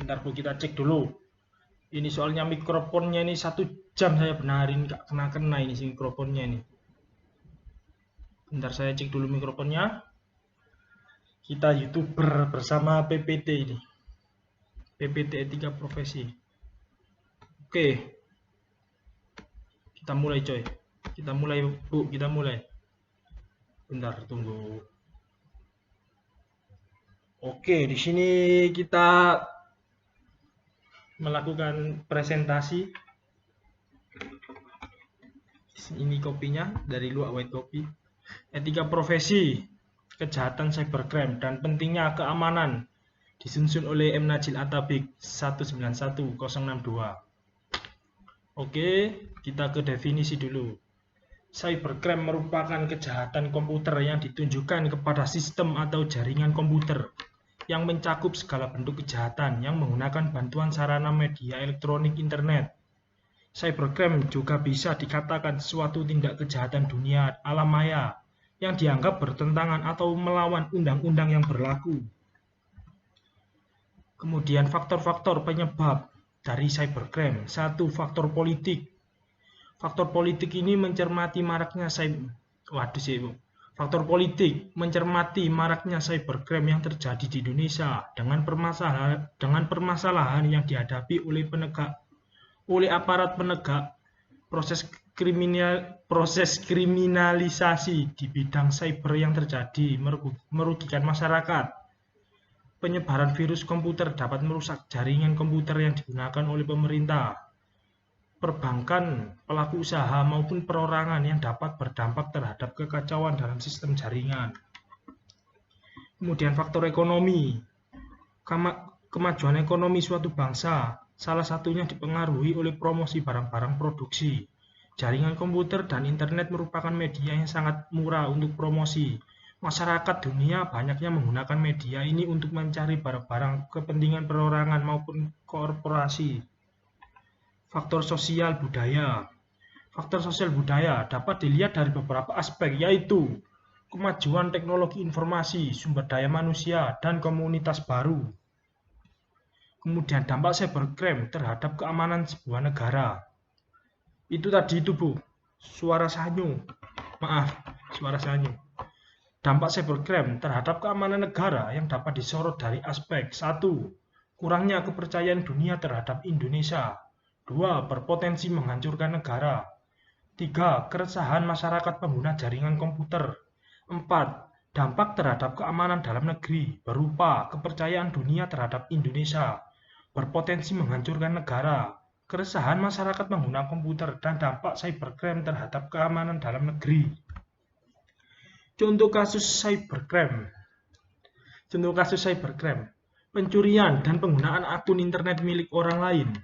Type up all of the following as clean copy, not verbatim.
Bentar Bu, kita cek dulu. Ini soalnya mikrofonnya ini 1 jam saya benerin, nggak kena-kena ini si mikrofonnya ini. Bentar saya cek dulu mikrofonnya. Kita YouTuber bersama PPT ini. PPT Etika Profesi. Oke. Kita mulai coy. Kita mulai Bu, kita mulai. Bentar, tunggu. Oke, di sini kita melakukan presentasi. Ini kopinya dari luar white copy. Etika profesi, kejahatan cybercrime dan pentingnya keamanan, disusun oleh M. Najil Atabik 191062. Oke, kita ke definisi dulu. Cybercrime merupakan kejahatan komputer yang ditunjukkan kepada sistem atau jaringan komputer yang mencakup segala bentuk kejahatan yang menggunakan bantuan sarana media elektronik internet. Cybercrime juga bisa dikatakan suatu tindak kejahatan dunia alam maya yang dianggap bertentangan atau melawan undang-undang yang berlaku. Kemudian faktor-faktor penyebab dari cybercrime. 1. Faktor politik. Faktor politik ini mencermati maraknya Faktor politik mencermati maraknya cybercrime yang terjadi di Indonesia dengan permasalahan yang dihadapi oleh aparat penegak proses kriminalisasi di bidang cyber yang terjadi merugikan masyarakat. Penyebaran virus komputer dapat merusak jaringan komputer yang digunakan oleh pemerintah, perbankan, pelaku usaha maupun perorangan yang dapat berdampak terhadap kekacauan dalam sistem jaringan. Kemudian faktor ekonomi. Kemajuan ekonomi suatu bangsa salah satunya dipengaruhi oleh promosi barang-barang produksi. Jaringan komputer dan internet merupakan media yang sangat murah untuk promosi. Masyarakat dunia banyaknya menggunakan media ini untuk mencari barang-barang kepentingan perorangan maupun korporasi. Faktor sosial budaya. Faktor sosial budaya dapat dilihat dari beberapa aspek, yaitu kemajuan teknologi informasi, sumber daya manusia, dan komunitas baru. Kemudian dampak cybercrime terhadap keamanan sebuah negara. Itu tadi itu Bu, suara sanyu. Dampak cybercrime terhadap keamanan negara yang dapat disorot dari aspek 1. Kurangnya kepercayaan dunia terhadap Indonesia. 2. Berpotensi menghancurkan negara. 3. Keresahan masyarakat pengguna jaringan komputer. 4. Dampak terhadap keamanan dalam negeri berupa kepercayaan dunia terhadap Indonesia, berpotensi menghancurkan negara, keresahan masyarakat pengguna komputer, dan dampak cybercrime terhadap keamanan dalam negeri. Contoh kasus cybercrime. Pencurian dan penggunaan akun internet milik orang lain.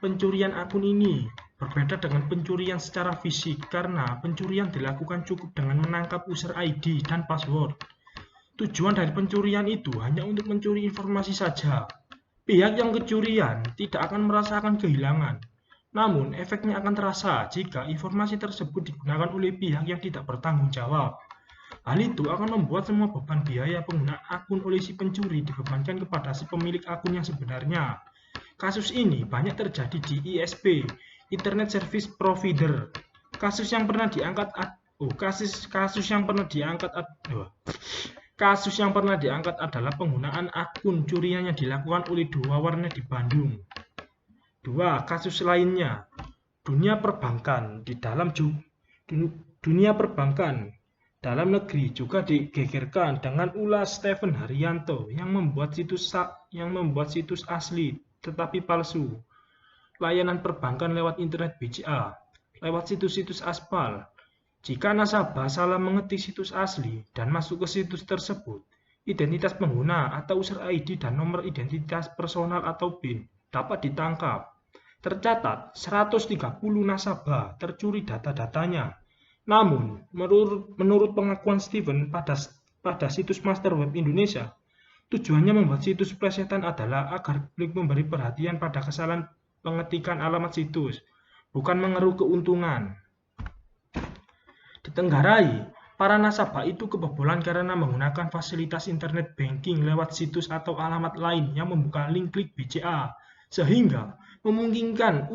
Pencurian akun ini berbeda dengan pencurian secara fisik karena pencurian dilakukan cukup dengan menangkap user ID dan password. Tujuan dari pencurian itu hanya untuk mencuri informasi saja. Pihak yang kecurian tidak akan merasakan kehilangan, namun efeknya akan terasa jika informasi tersebut digunakan oleh pihak yang tidak bertanggung jawab. Hal itu akan membuat semua beban biaya pengguna akun oleh si pencuri dibebankan kepada si pemilik akun yang sebenarnya. Kasus ini banyak terjadi di ISP, Internet Service Provider. Kasus yang pernah diangkat adalah penggunaan akun curian yang dilakukan oleh 2 warnet di Bandung. 2. Kasus lainnya, dunia perbankan dalam negeri juga digegerkan dengan ulah Stephen Haryanto yang membuat situs asli tetapi palsu, layanan perbankan lewat internet BCA, lewat situs-situs aspal. Jika nasabah salah mengetik situs asli dan masuk ke situs tersebut, identitas pengguna atau user ID dan nomor identitas personal atau PIN dapat ditangkap. Tercatat 130 nasabah tercuri data-datanya. Namun, menurut pengakuan Steven pada situs Master Web Indonesia, tujuannya membuat situs plesetan adalah agar publik memberi perhatian pada kesalahan pengetikan alamat situs, bukan mengeruk keuntungan. Ditenggarai, Para nasabah itu kebobolan karena menggunakan fasilitas internet banking lewat situs atau alamat lain yang membuka link klik BCA, sehingga memungkinkan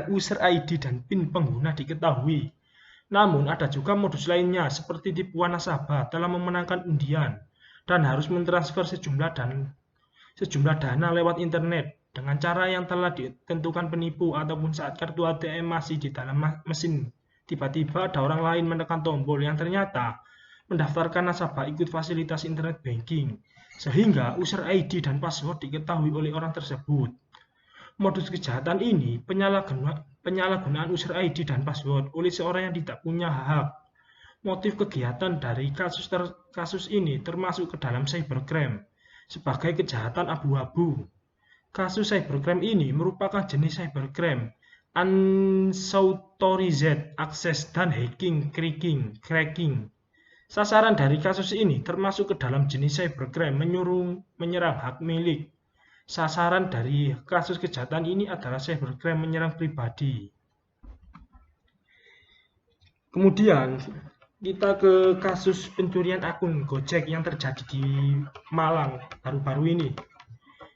user ID dan PIN pengguna diketahui. Namun ada juga modus lainnya seperti tipuan nasabah telah memenangkan undian dan harus mentransfer sejumlah dana lewat internet dengan cara yang telah ditentukan penipu ataupun saat kartu ATM masih di dalam mesin. Tiba-tiba ada orang lain menekan tombol yang ternyata mendaftarkan nasabah ikut fasilitas internet banking, sehingga user ID dan password diketahui oleh orang tersebut. Modus kejahatan ini penyalahgunaan user ID dan password oleh seorang yang tidak punya hak. Motif kegiatan dari kasus ini termasuk ke dalam cybercrime sebagai kejahatan abu-abu. Kasus cybercrime ini merupakan jenis cybercrime unauthorized access dan cracking. Sasaran dari kasus ini termasuk ke dalam jenis cybercrime menyerang hak milik. Sasaran dari kasus kejahatan ini adalah cybercrime menyerang pribadi. Kemudian kita ke kasus pencurian akun Gojek yang terjadi di Malang baru-baru ini.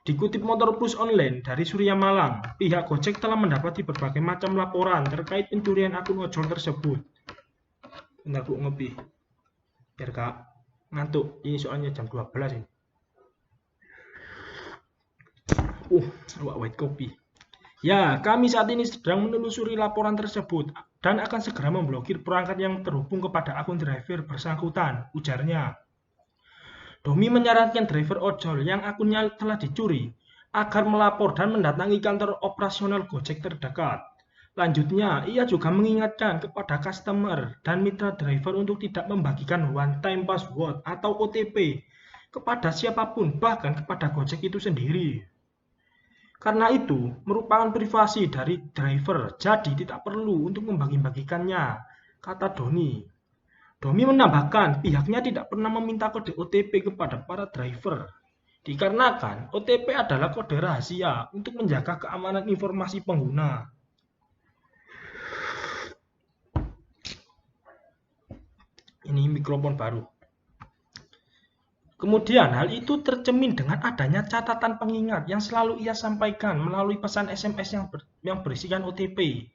Dikutip Motor Plus Online dari Surya Malang, pihak Gojek telah mendapati berbagai macam laporan terkait pencurian akun ojol tersebut. Bentar Bu, ngopi. Biar Kak ngantuk, ini soalnya jam 12 ini. White kopi. Ya, kami saat ini sedang menelusuri laporan tersebut dan akan segera memblokir perangkat yang terhubung kepada akun driver bersangkutan, ujarnya. Domi menyarankan driver ojol yang akunnya telah dicuri agar melapor dan mendatangi kantor operasional Gojek terdekat. Lanjutnya, ia juga mengingatkan kepada customer dan mitra driver untuk tidak membagikan one-time password atau OTP kepada siapapun, bahkan kepada Gojek itu sendiri. Karena itu, merupakan privasi dari driver, jadi tidak perlu untuk membagi-bagikannya, kata Doni. Domi menambahkan pihaknya tidak pernah meminta kode OTP kepada para driver, dikarenakan OTP adalah kode rahasia untuk menjaga keamanan informasi pengguna. Ini mikrofon baru. Kemudian hal itu tercermin dengan adanya catatan pengingat yang selalu ia sampaikan melalui pesan SMS yang berisikan OTP.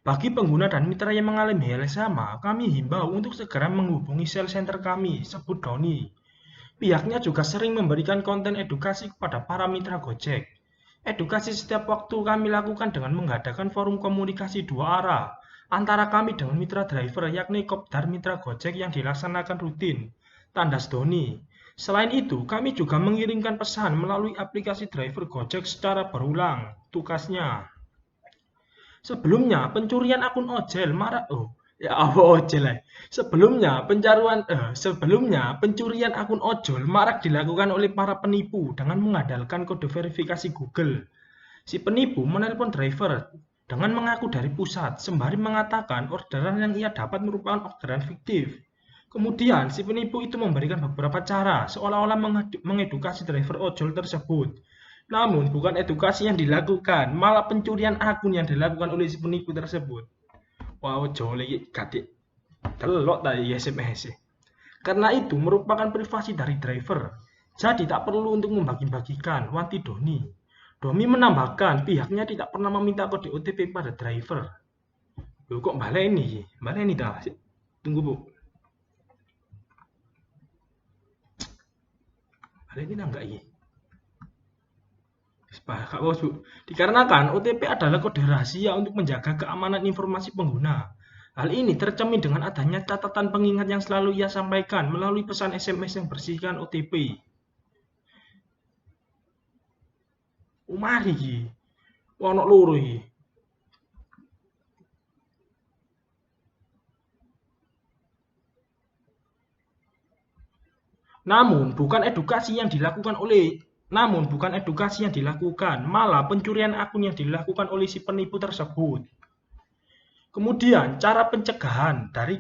Bagi pengguna dan mitra yang mengalami hal yang sama, kami himbau untuk segera menghubungi sales center kami, sebut Doni. Pihaknya juga sering memberikan konten edukasi kepada para mitra Gojek. Edukasi setiap waktu kami lakukan dengan mengadakan forum komunikasi dua arah antara kami dengan mitra driver, yakni Kopdar Mitra Gojek yang dilaksanakan rutin, tandas Doni. Selain itu, kami juga mengirimkan pesan melalui aplikasi driver Gojek secara berulang, tugasnya. Sebelumnya, pencurian akun ojol marak. Sebelumnya, pencurian akun ojol marak dilakukan oleh para penipu dengan mengandalkan kode verifikasi Google. Si penipu menelpon driver dengan mengaku dari pusat, sembari mengatakan orderan yang ia dapat merupakan orderan fiktif. Kemudian, si penipu itu memberikan beberapa cara, seolah-olah mengedukasi driver ojol tersebut. Namun, bukan edukasi yang dilakukan, malah pencurian akun yang dilakukan oleh si penipu tersebut. Wow, jolly gadik. Telok tadi SMS. Karena itu merupakan privasi dari driver. Jadi tak perlu untuk membagi-bagikan, wanti Doni. Domi menambahkan pihaknya tidak pernah meminta kode OTP pada driver. Loh kok baleni? Baleni dah. Tunggu Bu. Baleni dah enggak ini? Dikarenakan OTP adalah kode rahasia untuk menjaga keamanan informasi pengguna. Hal ini tercermin dengan adanya catatan pengingat yang selalu ia sampaikan melalui pesan SMS yang berisikan OTP. Mari iki. Ono loro iki. Namun bukan edukasi yang dilakukan, malah pencurian akun yang dilakukan oleh si penipu tersebut. Kemudian cara pencegahan dari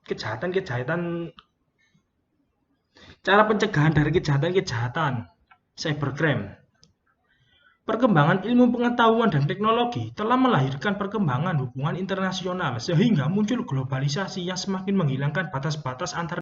kejahatan cybercrime. Perkembangan ilmu pengetahuan dan teknologi telah melahirkan perkembangan hubungan internasional sehingga muncul globalisasi yang semakin menghilangkan batas-batas antar